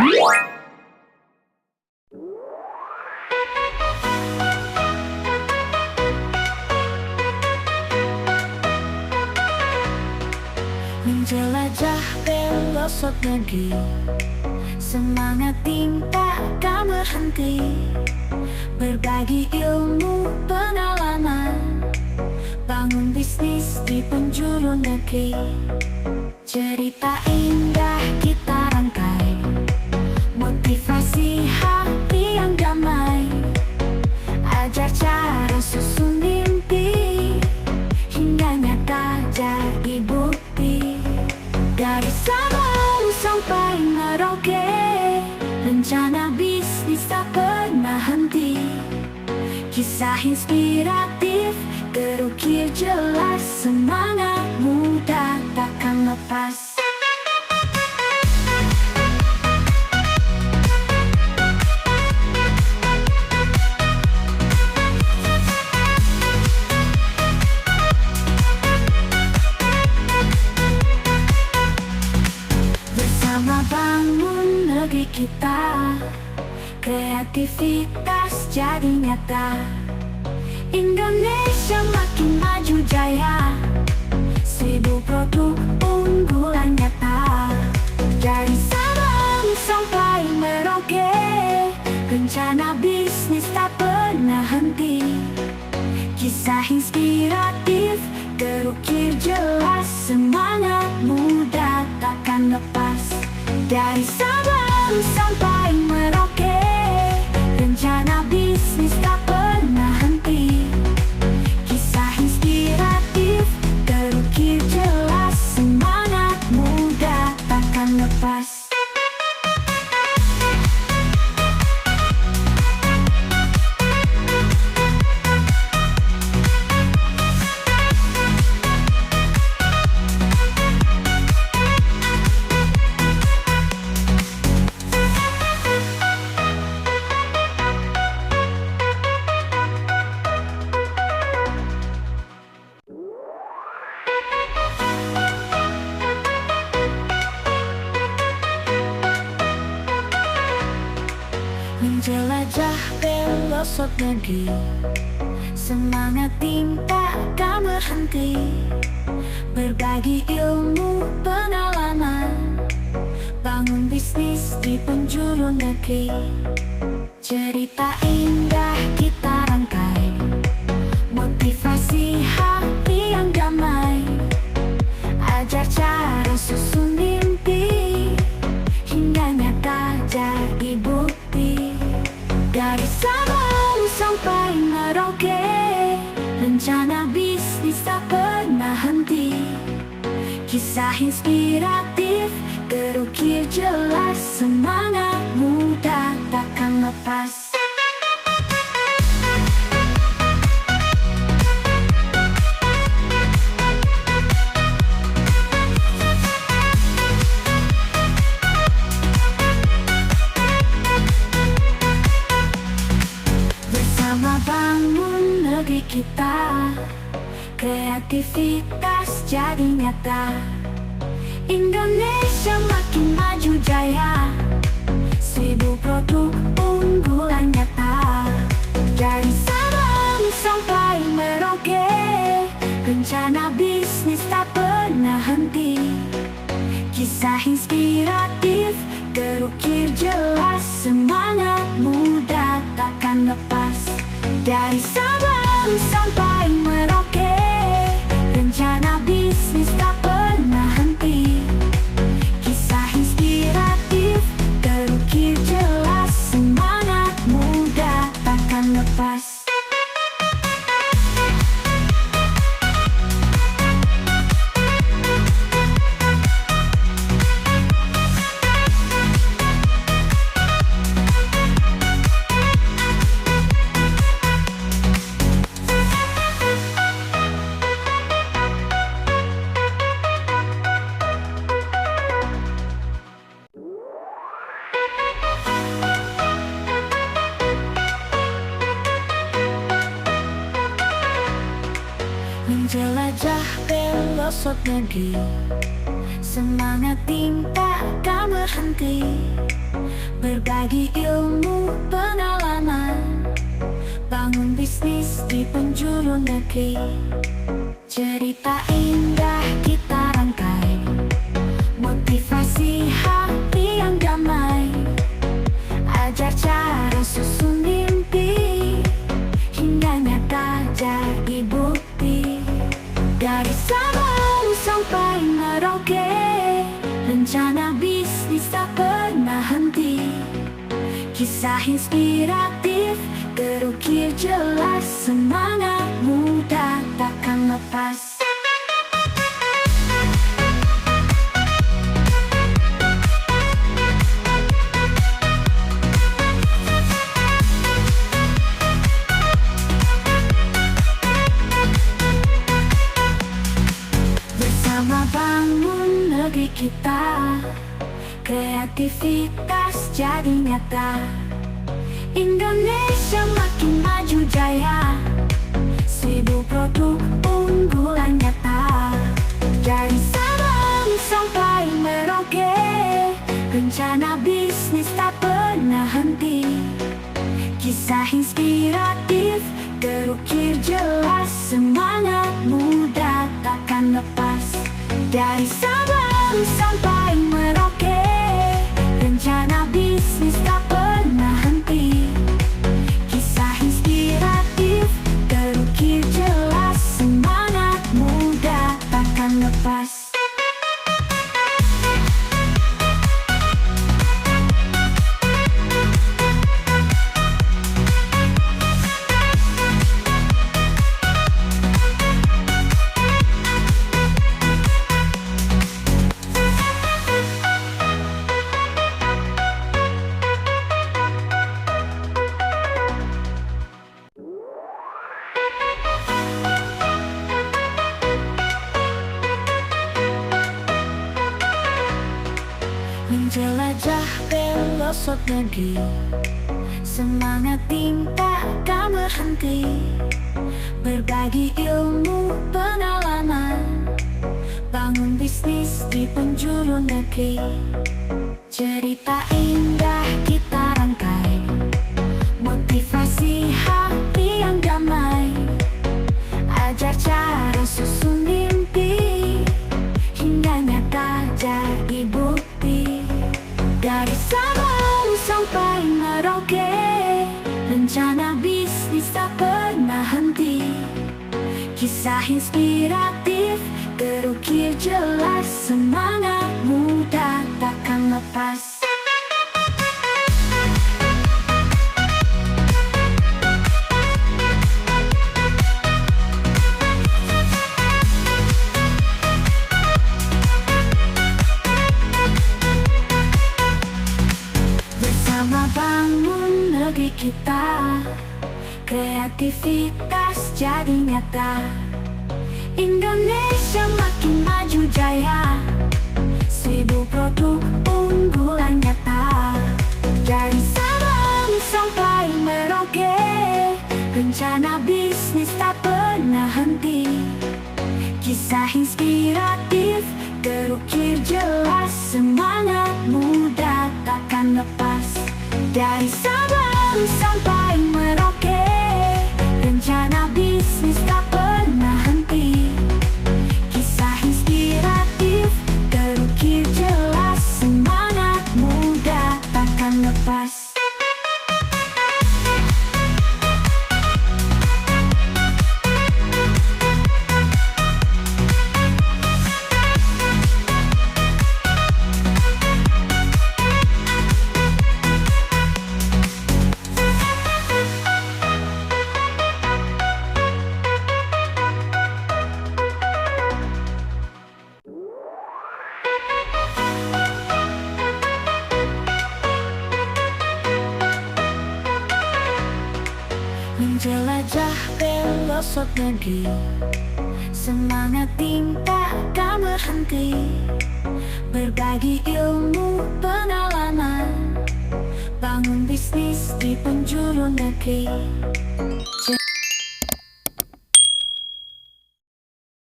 Menjelajah pelosok negeri, semangat tak akan berhenti. Berbagi ilmu pengalaman, bangun bisnis di penjuru negeri. Cerita indah kita rangkai, motivasi hati yang damai. Ajar cara susun mimpi, hingga nyata jadi bukti. Dari Sabang sampai Merauke, rencana bisnis tak pernah henti. Kisah inspiratif terukir jelas, semangat muda takkan lepas. Bersama bangun negeri kita, kreativitas jadi nyata. Indonesia makin maju jaya, 1000 produk unggulan nyata. Dari Sabang sampai Merauke, rencana bisnis tak pernah henti. Kisah inspiratif terukir jelas, semangat muda takkan lepas. Dari Sabang sampai Merauke, rencana bisnis tak pernah henti. Kisah inspiratif terukir jelas, semangat muda takkan lepas. Menjelajah pelosok negeri, semangat tak akan berhenti. Berbagi ilmu pengalaman, bangun bisnis di penjuru negeri. Cerita indah kita rangkai, motivasi hati yang damai. Ajar cara susun mimpi, hingga nyata jadi bukti. Dari Sabang sampai Merauke, rencana bisnis tak pernah henti. Kisah inspiratif terukir jelas, semangat muda takkan lepas. Bersama bangun negeri kita, kreativitas jadi nyata. Indonesia makin maju jaya, 1000 produk unggulan nyata. Dari Sabang sampai Merauke, rencana bisnis tak pernah henti. Kisah inspiratif terukir jelas, semangat muda takkan lepas. Dari Sabang sampai Merauke, rencana bisnis tak pernah henti. Kisah inspiratif terukir jelas, semangat muda takkan lepas. Menjelajah pelosok negeri, Semangat tim takkan berhenti, berbagi ilmu pengalaman, bangun bisnis di penjuru negeri. Cerita indah kita rangkai, motivasi hati yang damai, ajar cara susun mimpi, hingga nyata jadi bukti. Dari Sabang sampai Merauke, rencana bisnis tak pernah henti. Kisah inspiratif terukir jelas, semangat muda takkan lepas. Bersama bangun negeri kita, kreativitas jadi nyata. Indonesia makin maju jaya, 1000 produk unggulan nyata. Dari Sabang sampai Merauke, rencana bisnis tak pernah henti. Kisah inspiratif terukir jelas, semangat muda takkan lepas. Dari Sabang sampai Merauke, rencana bisnis tak pernah henti. Kisah inspiratif terukir jelas, semangat muda takkan lepas. Menjelajah pelosok negeri, semangat tim takkan berhenti. Berbagi ilmu pengalaman, bangun bisnis di penjuru negeri. Cerita indah kita rangkai, motivasi hati yang damai, ajar cara susun mimpi, hingga nyata jadi bukti. Dari Sabang sampai Merauke, rencana bisnis tak pernah henti. Kisah inspiratif terukir jelas, semangat muda takkan lepas. Bersama bangun negeri kita, kreativitas jadi nyata. Indonesia makin maju jaya, 1000 produk unggulan nyata. Dari Sabang sampai Merauke, rencana bisnis tak pernah henti. Kisah inspiratif terukir jelas, semangat muda takkan lepas. Dari Sabang sampai Merauke, rencana bisnis tak pernah henti. Kisah inspiratif terukir jelas, semangat muda takkan lepas. Menjelajah pelosok negeri, semangat tim takkan berhenti. Berbagi ilmu pengalaman, bangun bisnis di penjuru negeri.